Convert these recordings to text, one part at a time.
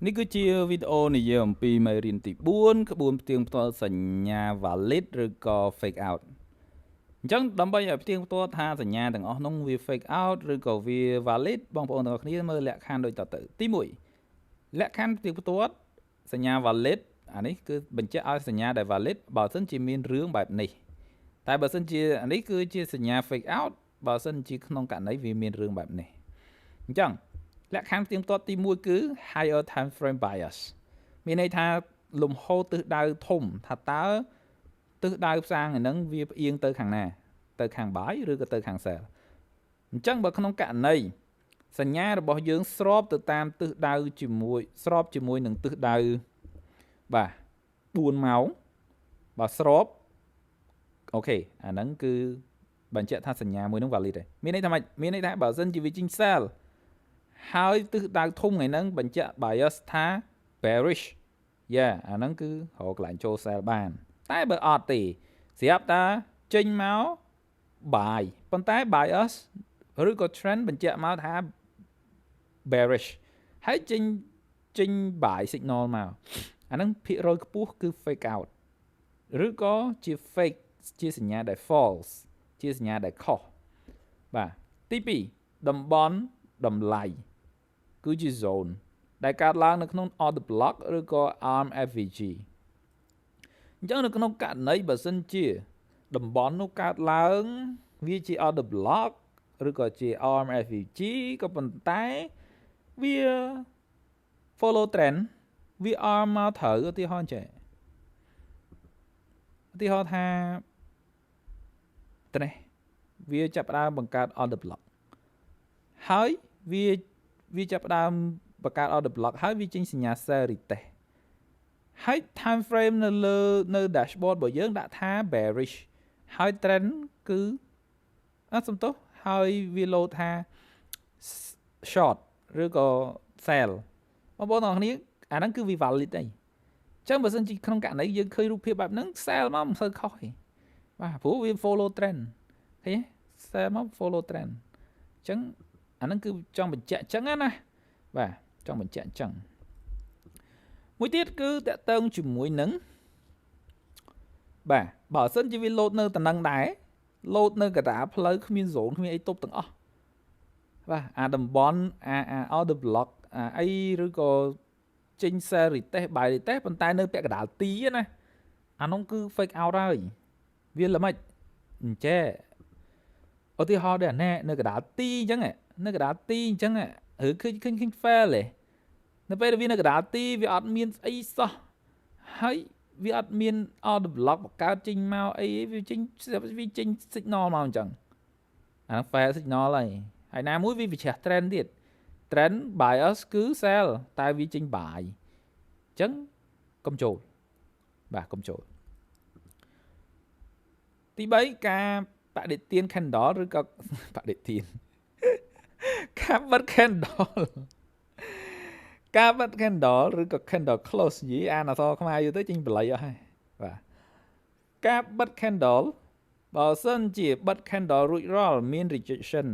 នេះគឺជាវីដេអូនិយាយអំពីមេរៀនទី4ក្បួនផ្ទៀងផ្ទាត់សញ្ញា valid ឬក៏ fake out អញ្ចឹងដើម្បីឲ្យផ្ទៀងផ្ទាត់ថាសញ្ញាទាំងអស់នោះវា fake out ឬក៏វា valid បងប្អូនទាំងអស់គ្នាមើលលក្ខខណ្ឌដូចតទៅទី1លក្ខខណ្ឌផ្ទៀងផ្ទាត់សញ្ញា valid អានេះគឺបញ្ជាក់ឲ្យសញ្ញាដែល valid បើសិនជាមានរឿងបែបនេះតែបើសិនជាអានេះគឺជាសញ្ញា fake out បើសិនជាក្នុងករណីវាមានរឿងបែបនេះអញ្ចឹងលក្ខខណ្ឌផ្ទៀងផ្ទាត់ទី1គឺ higher time frame bias មានន័យថាលំហូរទិសដៅធំថាតើទិសដៅផ្សាងហ្នឹងវាផ្អៀងទៅខាងណាទៅខាង buy ឬក៏ទៅខាង sell អញ្ចឹងបើក្នុងករណីសញ្ញារបស់យើងស្របទៅតាមទិសដៅជាមួយនឹងទិសដៅបាទ4ម៉ោងបើស្របអូខេអាហ្នឹងគឺបញ្ជាក់ថាសញ្ញាមួយហ្នឹង valid ហើយមានន័យថាម៉េចមានន័យថាបើសិនជាវាចេញ sell ហើយទិសដៅធំថ្ងៃហ្នឹងបញ្ជាក់ bias ថា bearish អាហ្នឹងគឺរកកន្លែងចូល sell បានតែបើអត់ទេស្រាប់តាចេញមក buy ប៉ុន្តែ bias ឬក៏ trend បញ្ជាក់មកថា bearish ហើយចេញ buy signal មកអាហ្នឹងភាគរយខ្ពស់គឺ fake out ឬក៏ជា fake ជាសញ្ញាដែល false ជាសញ្ញាដែលខុសបាទទី2តំបន់តម្លៃគឺជា zone ដែលកើតឡើងនៅក្នុង order block ឬក៏ arm FVG អញ្ចឹងនៅក្នុងករណីបើសិនជាតំបន់នោះកើតឡើងវាជា order block ឬក៏ជា arm FVG ក៏ប៉ុន្តែវា follow trend វា arm មកត្រូវឧទាហរណ៍ចេះឧទាហរណ៍ថាត្នេះវាចាប់ផ្ដើមបង្កើត order block ហើយវាចាប់ផ្ដើមបង្កើត order block ហើយវាចេញសញ្ញា sell retest ហើយ time frame នៅ dashboard របស់យើងដាក់ថា bearish ហើយ trend គឺសំទោសហើយវា load ថា short ឬក៏ sell បងប្អូនទាំងគ្នាអាហ្នឹងគឺវា valid ទេអញ្ចឹងបើសិនជាក្នុងករណីយើងឃើញរូបភាពបែបហ្នឹង sell មកមិនសូវខុសទេបាទព្រោះវា follow trend ឃើញទេ sell មក follow trend អញ្ចឹងអាហ្នឹងគឺចង់បញ្ជាក់អញ្ចឹងណាបាទចង់បញ្ជាក់អញ្ចឹងមួយទៀតគឺតកតងជាមួយនឹងបាទបើសិនជាវា load នៅតំណឹងដែរ load នៅកណ្ដាលផ្លូវគ្មាន zone គ្មានអីទប់ទាំងអស់បាទអាតំបន់order block អីឬក៏ចេញ sell retest buy retest ប៉ុន្តែនៅពាក់កណ្ដាលទីណាអានោះគឺ fake out ហើយវាល្មិចអញ្ចេះឧទាហរណ៍ដែរណែនៅកណ្ដាលទីអញ្ចឹងនៅកណ្ដាលទីអញ្ចឹងឬឃើញ fail ទេនៅពេលវានៅកណ្ដាលទីវាអត់មានអីសោះហើយវាអត់មាន order block បង្កើតចេញមកអីវាចេញ signal មកអញ្ចឹងអានោះ fail signal ហើយណាមួយវាវិជ្រះ trend ទៀត trend bias គឺ sell តែវាចេញ buy អញ្ចឹងកុំចូលបាទកុំចូលទី3ការបដិទាន candle ឬក៏បដិទានការបិទ candle ការបិទ candle ឬក៏ candle close និយាយអានអក្សរខ្មែរយូរទៅចេញបល័យអស់ហើយបាទការបិទ candle បើសិនជាបិទ candle រួចរាល់មាន rejection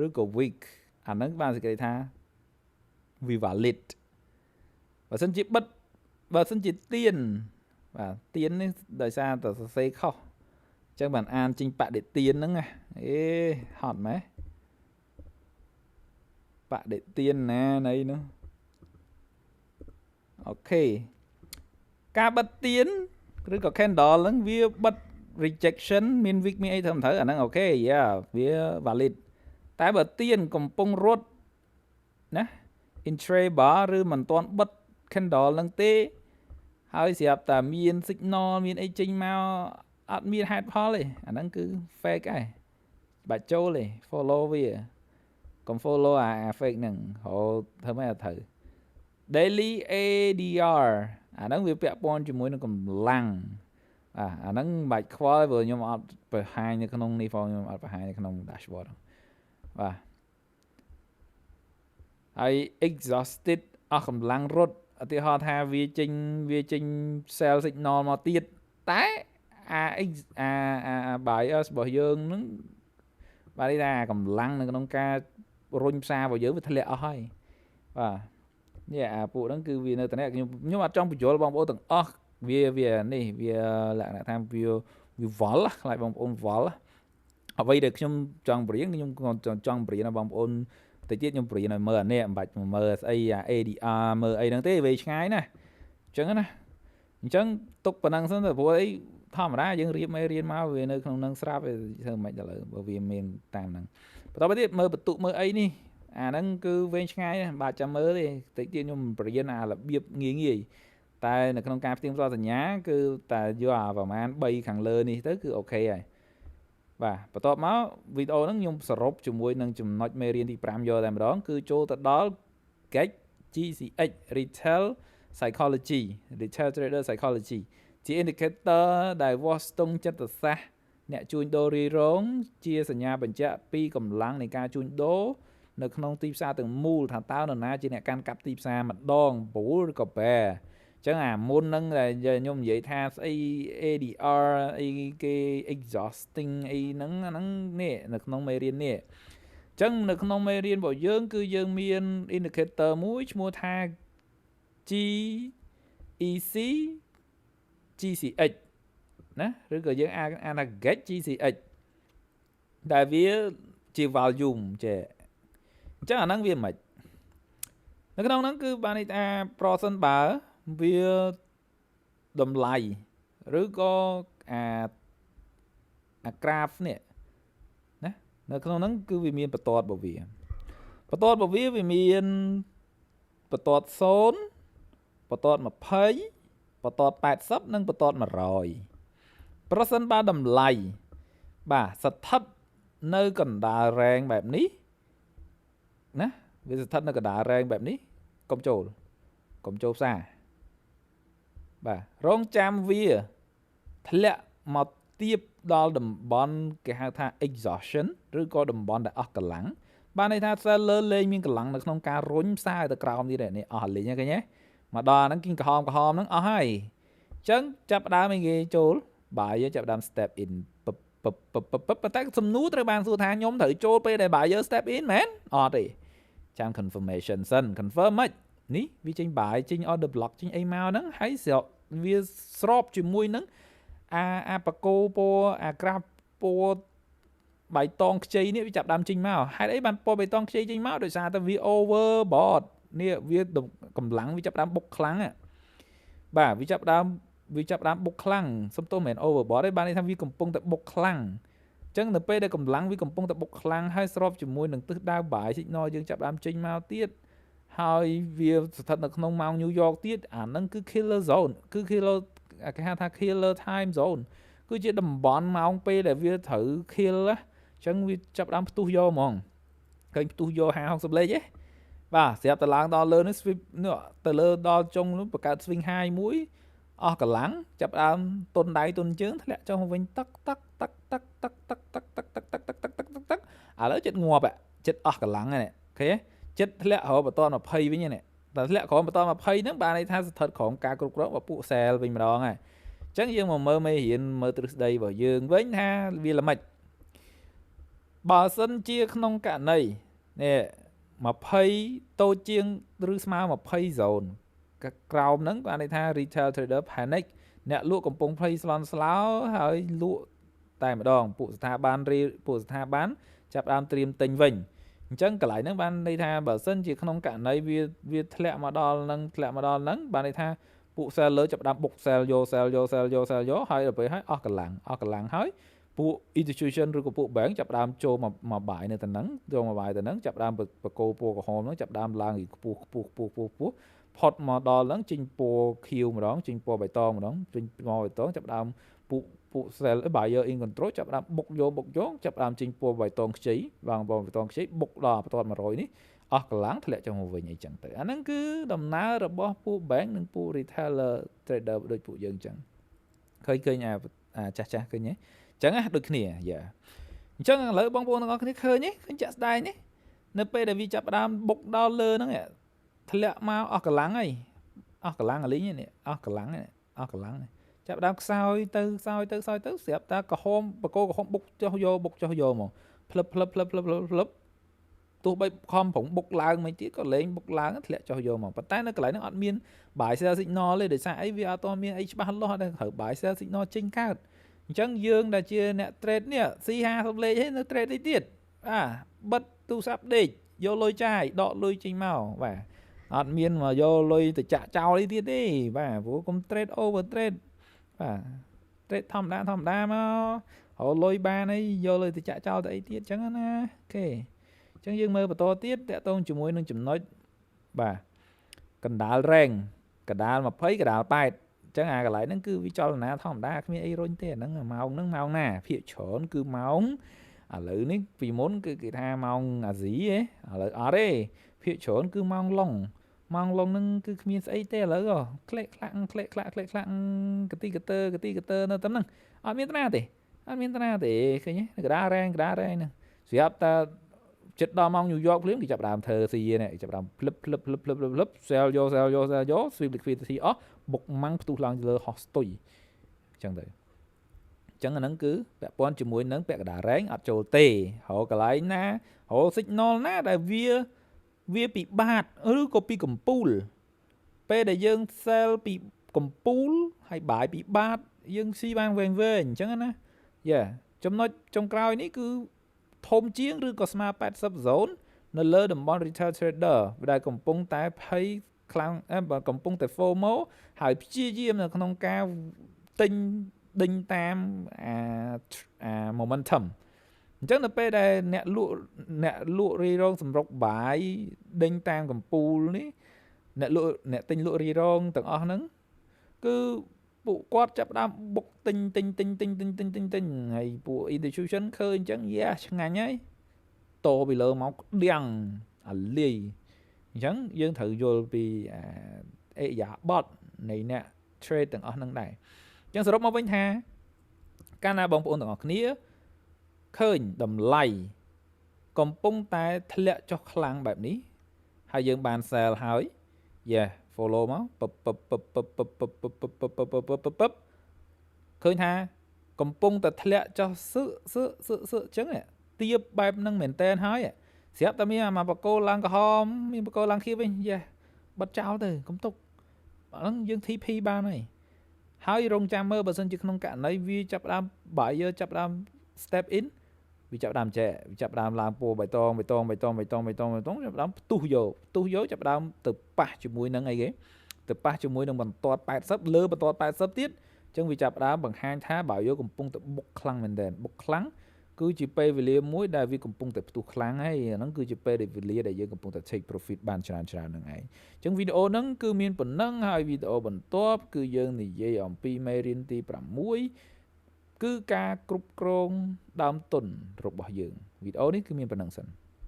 ឬក៏ weak អាហ្នឹងបានសេចក្តីថាវា valid បើសិនជាបិទបើសិនជាទៀនបាទទៀននេះដោយសារតែសរសេរខុសអញ្ចឹងបានអានចេញបដិទានហ្នឹងហត់ម៉េះបដិទានណានៃនោះអូខេការបិទទៀនឬក៏ candle ហ្នឹងវាបិទ rejection មាន weak មានអីធ្វើមិនត្រូវអាហ្នឹងអូខេវា valid តែបើទៀនកំពុងរត់ណា entry bar ឬមិនទាន់បិទ candle ហ្នឹងទេហើយស្រាប់តែមាន signal មានអីចេញមកអត់មានហេតុផលទេអាហ្នឹងគឺ fake ហើយបាច់ចូលទេ follow វាកុំ follow អា fake ហ្នឹងធ្វើម៉េចឲ្យត្រូវ daily ADR អាហ្នឹងវាពាក់ព័ន្ធជាមួយនឹងកម្លាំងអាហ្នឹងមិនបាច់ខ្វល់ព្រោះខ្ញុំអត់បង្ហាញនៅក្នុងនេះផងខ្ញុំអត់បង្ហាញនៅក្នុង dashboard បាទហើយ exhausted អស់កម្លាំងរត់ឧទាហរណ៍ថាវាចេញ sell signal មកទៀតតែអា bias របស់យើងហ្នឹងបាទនេះថាកម្លាំងនៅក្នុងការរុញផ្សាររបស់យើងវាធ្លាក់អស់ហើយបាទ ពួកហ្នឹងគឺវានៅតែខ្ញុំអត់ចង់បញ្យល់បងប្អូនទាំងអស់វានេះវាលក្ខណៈថាវាវល់ខ្លាចបងប្អូនវល់អ្វីដែលខ្ញុំចង់បរៀនខ្ញុំចង់បរៀនដល់បងប្អូនតិចទៀតខ្ញុំបរៀនឲ្យមើលអានេះមិនបាច់មើលស្អី ADR មើលអីហ្នឹងទេវែងឆ្ងាយណាអញ្ចឹងណាអញ្ចឹងទុកប៉ុណ្ណឹងសិនទៅព្រោះអីធម្មតាយើងរៀបមេរៀនមកវានៅក្នុងនឹងស្រាប់ធ្វើមិនដល់ឥឡូវបើវាមានតាមហ្នឹងបន្តទៅទៀតមើលបន្ទុកមើលអីនេះអាហ្នឹងគឺវែងឆ្ងាយណាបាទចាំមើលទេតិចទៀតខ្ញុំបរៀនអារបៀបងាយតែនៅក្នុងការផ្ទៀងផ្ទាត់សញ្ញាគឺតែយកអាប្រហែល3ខាងលើនេះទៅគឺអូខេហើយបាទបន្ទាប់មកវីដេអូហ្នឹងខ្ញុំសរុបជាមួយនឹងចំណុចមេរៀនទី5យកតែម្ដងគឺចូលទៅដល់ GET GCH Retail Psychology Retail Trader Psychology ជា indicator ដែលវាស់ស្ទង់ចិត្តសាស្ត្រអ្នកជួញដូររីរងជាសញ្ញាបញ្ជាក់ពីកម្លាំងនៃការជួញដូរនៅក្នុងទីផ្សារទាំងមូលថាតើនរណាជាអ្នកកាន់កាប់ទីផ្សារម្ដងពូលឬក៏បែអញ្ចឹងអាមុនហ្នឹងដែលខ្ញុំនិយាយថាស្អី ADR អីគេ exhausting អីហ្នឹងអាហ្នឹងនេះនៅក្នុងមេរៀននេះអញ្ចឹងនៅក្នុងមេរៀនរបស់យើងគឺយើងមាន indicator មួយឈ្មោះថា GEC GCH ណាឬក៏យើងអានថា GET GCH ដែលវាជា volume ចេះអញ្ចឹងអាហ្នឹងវាមិននៅក្នុងហ្នឹងគឺបានន័យថា percent បើវាតម្លៃឬក៏អា graph នេះណានៅក្នុងហ្នឹងគឺវាមានបន្ទាត់របស់វាវាមានបន្ទាត់0បន្ទាត់20បន្ទាត់80និងបន្ទាត់100ប្រសិនបើតម្លៃបាទស្ថិតនៅកណ្ដាលរែងបែបនេះណាវាស្ថិតនៅកណ្ដាលរែងបែបនេះកុំចូលផ្សារបាទរងចាំវាធ្លាក់មកទៀបដល់តំបន់គេហៅថា exhaustion ឬក៏តំបន់ដែលអស់កម្លាំងបានន័យថា seller លេងមានកម្លាំងនៅក្នុងការរុញផ្សារឲ្យទៅក្រោមទៀតនេះអស់លេងហ្នឹងឃើញទេមកដល់ហ្នឹងគិញក្រហមហ្នឹងអស់ហើយអញ្ចឹងចាប់ដើមឲ្យគេចូលbuyer ចាប់ដើម step in ប៉ុន្តែសំណួរត្រូវបានសួរថាខ្ញុំត្រូវចូលពេលដែល buyer step in មែនអត់ទេចាំ confirmation សិន confirm មិននេះវាចេញ buy ចេញ order block ចេញអីមកហ្នឹងហើយវាស្របជាមួយនឹងអាបកោពណ៌អាក្រាស់ពណ៌បៃតងខ្ចីនេះវាចាប់ដើមចេញមកហេតុអីបានពណ៌បៃតងខ្ចីចេញមកដោយសារតែវា overbought នេះវាកម្លាំងវាចាប់ដើមបុកខ្លាំងបាទវាចាប់ដើមបុកខ្លាំងសំទោសមិនមែន overbought ទេបានន័យថាវាកំពុងតែបុកខ្លាំងអញ្ចឹងនៅពេលដែលកម្លាំងវាកំពុងតែបុកខ្លាំងហើយស្របជាមួយនឹងទិសដៅ buy signal យើងចាប់ដើមចេញមកទៀតហើយវាស្ថិតនៅក្នុងម៉ោង New York ទៀតអាហ្នឹងគឺ killer zone គឺ killer គេហៅថា killer time zone គឺជាតំបន់ម៉ោងពេលដែលវាត្រូវ kill អញ្ចឹងវាចាប់ដើមផ្ទុះយកហ្មងឃើញផ្ទុះយក50 លេខទេបាទស្រាប់តែឡើងដល់លើនេះ sweep នេះទៅលើដល់ចុងនោះបង្កើត swing high មួយអស់កម្លាំងចាប់ដើមទុនដៃទុនជើងធ្លាក់ចុះមកវិញតឹកឥឡូវចិត្តងាប់ចិត្តអស់កម្លាំងហ្នឹងអូខេចិត្តធ្លាក់រហូតបន្ត20វិញនេះតែធ្លាក់ក្រោមបន្ត20ហ្នឹងបានន័យថាស្ថិតក្រោមការគ្រប់គ្រងរបស់ពួក sell វិញម្ដងហើយអញ្ចឹងយើងមកមើលមេរៀនមើលទ្រឹស្ដីរបស់យើងវិញថាវាល្មិចបើសិនជាក្នុងករណីនេះ20តូចជាងឬស្មើ20 zone ក្រោមហ្នឹងបានន័យថា retail trader panic អ្នកលក់កំពុងភ័យស្លន់ស្លោហើយលក់តែម្ដងពួកស្ថាប័នចាប់ដើមត្រៀមទិញវិញអញ្ចឹងកន្លែងហ្នឹងបានន័យថាបើសិនជាក្នុងករណីវាធ្លាក់មកដល់ហ្នឹងបានន័យថាពួក seller ចាប់ដើមបុក sell យកហើយដល់ពេលហើយអស់កម្លាំងហើយពួក institution ឬក៏ពួក bank ចាប់ដើមចូលមកបាយនៅទៅហ្នឹងចាប់ដើមបកគោពណ៌ក្រហមហ្នឹងចាប់ដើមឡើងខ្ពស់ផុតមកដល់ហ្នឹងចេញពណ៌ខៀវម្ដងចេញពណ៌បៃតងម្ដងចេញពណ៌បៃតងចាប់ដើមពួក sell buyer in control ចាប់ដើមបុកយកចាប់ដើមចេញពណ៌បៃតងខ្ចីបងពណ៌បៃតងខ្ចីបុកដល់បន្ទាត់100នេះអស់កម្លាំងធ្លាក់ចុះមកវិញអីចឹងទៅអាហ្នឹងគឺដំណើររបស់ពួក bank និងពួក retailer trader ដូចពួកយើងចឹងឃើញអាចាស់ឃើញទេចឹងណាដូចគ្នាយ៉ាអញ្ចឹងឥឡូវបងប្អូនទាំងអស់គ្នាឃើញចាក់ស្ដែងនេះនៅពេលដែលវាចាប់ដើមបុកដល់លើហ្នឹងធ្លាក់មកអស់កម្លាំងហើយអស់កម្លាំងលីងនេះអស់កម្លាំងចាប់ដើមខ្សោយទៅស្រាប់តែក្រហមបកគោក្រហមបុកចុះយកមកផ្លឹប ទោះបីខំប្រងបុកឡើងមិនទៀតក៏លេងបុកឡើងធ្លាក់ចុះយកមកប៉ុន្តែនៅកន្លែងហ្នឹងអត់មាន buy sell signal ទេដោយសារអីវាអត់ទាន់មានអីច្បាស់លាស់អត់ត្រូវ buy sell signal ចេញកើតអញ្ចឹងយើងដែលជាអ្នក trade នេះ C50 លេខឯនៅ trade នេះទៀតបិទទូរស័ព្ទដេកយកលុយចាយដកលុយចេញមកបាទអត់មានមកយកលុយទៅចាក់ចោលអីទៀតទេបាទព្រោះកុំ trade over trade បាទ trade ធម្មតាមករកលុយបានអីយកលុយទៅចាក់ចោលទៅអីទៀតអញ្ចឹងណាអូខេអញ្ចឹងយើងមើលបន្តទៀតតាក់ទងជាមួយនឹងចំណុចបាទកណ្ដាលរ៉េងកណ្ដាល20កណ្ដាល8អញ្ចឹងកន្លែងហ្នឹងគឺវាចលនាធម្មតាគ្មានអីរុញទេអាហ្នឹងម៉ោងហ្នឹងម៉ោងណាភាគច្រើនគឺម៉ោងឥឡូវនេះពីមុនគឺគេថាម៉ោងអាស៊ីឥឡូវអត់ទេភាគច្រើនគឺម៉ោងឡុងហ្នឹងគឺគ្មានស្អីទេឥឡូវក្លេកខ្លាក់កទីកតើនៅតាមហ្នឹងអត់មានតាណាទេឃើញទេកដារ៉េងហ្នឹងស្រាប់តែចិត្តដល់ម៉ោងញូវយ៉កភ្លាមគេចាប់ដើមធ្វើស៊ីនេះចាប់ដើមផ្លឹប sell យក sweep liquidity អស់បុកម៉ាំងផ្ទុះឡើងលើហោះស្ទុយអញ្ចឹងទៅអញ្ចឹងអាហ្នឹងគឺពាក់ព័ន្ធជាមួយនឹងពាក់កដារ៉េងអត់ចូលទេរកកន្លែងណារក signal ណាដែលវាពិបាកឬក៏ពីកំពូលពេលដែលយើង sell ពីកំពូលហើយបាយពីបាតយើងស៊ីបានវែងអញ្ចឹងណាចំណុចចុងក្រោយនេះគឺធំជាងឬក៏ស្មើ80 zone នៅលើតំបន់ retail trader ដែលកំពុងតែភ័យខ្លាំងកំពុងតែ FOMO ហើយព្យាយាមនៅក្នុងការទិញដេញតាមmomentum អញ្ចឹងនៅពេលដែលអ្នកលក់រីរងសម្រុកបាយដេញតាមកំពូលនេះអ្នកទិញលក់រីរងទាំងអស់ហ្នឹងគឺពួកគាត់ចាប់ដើមបុកទិញហើយពួក institution ឃើញអញ្ចឹងឆ្ងាញ់ហើយតពីលើមកក្តៀងអាលាយអញ្ចឹងយើងត្រូវយល់ពីអេយ៉ាបតនៃអ្នក trade ទាំងអស់ហ្នឹងដែរអញ្ចឹងសរុបមកវិញថាកាលណាបងប្អូនទាំងអស់គ្នាឃើញតម្លៃកំពុងតែធ្លាក់ចុះខ្លាំងបែបនេះហើយយើងបាន sell ហើយfollow មកឃើញថាកំពុងតែធ្លាក់ចុះសឹអញ្ចឹងទៀបបែបហ្នឹងមែនតែនហើយស្រាប់តែមានមកបកគោឡើងក្រហមមានបកគោឡើងខៀវវិញបិទចោលទៅកុំទុកហ្នឹងយើង TP បានហើយរងចាំមើលបើសិនជាក្នុងករណីវាចាប់ដើម buyer ចាប់ដើម step in វាចាប់ដើមវាចាប់ដើមឡើងពោបៃតងចាប់ដើមផ្ទុះយកចាប់ដើមទៅប៉ះជាមួយនឹងអីគេទៅប៉ះជាមួយនឹងបន្ទាត់80លើបន្ទាត់80ទៀតអញ្ចឹងវាចាប់ដើមបង្ហាញថាបើយកកំពុងតែបុកខ្លាំងមែនទែនបុកខ្លាំងគឺជាពេលវេលាមួយដែលវាកំពុងតែផ្ទុះខ្លាំងហើយអាហ្នឹងគឺជាពេលវេលាដែលយើងកំពុងតែ take profit បានច្រើនហ្នឹងឯងអញ្ចឹងវីដេអូហ្នឹងគឺមានប៉ុណ្ណឹងហើយវីដេអូបន្ទាប់គឺយើងនិយាយអំពីមេរៀនទី6គឺការគ្រប់គ្រងដើមទុនរបស់យើងវីដេអូនេះគឺមានប៉ុណ្ណឹងសិន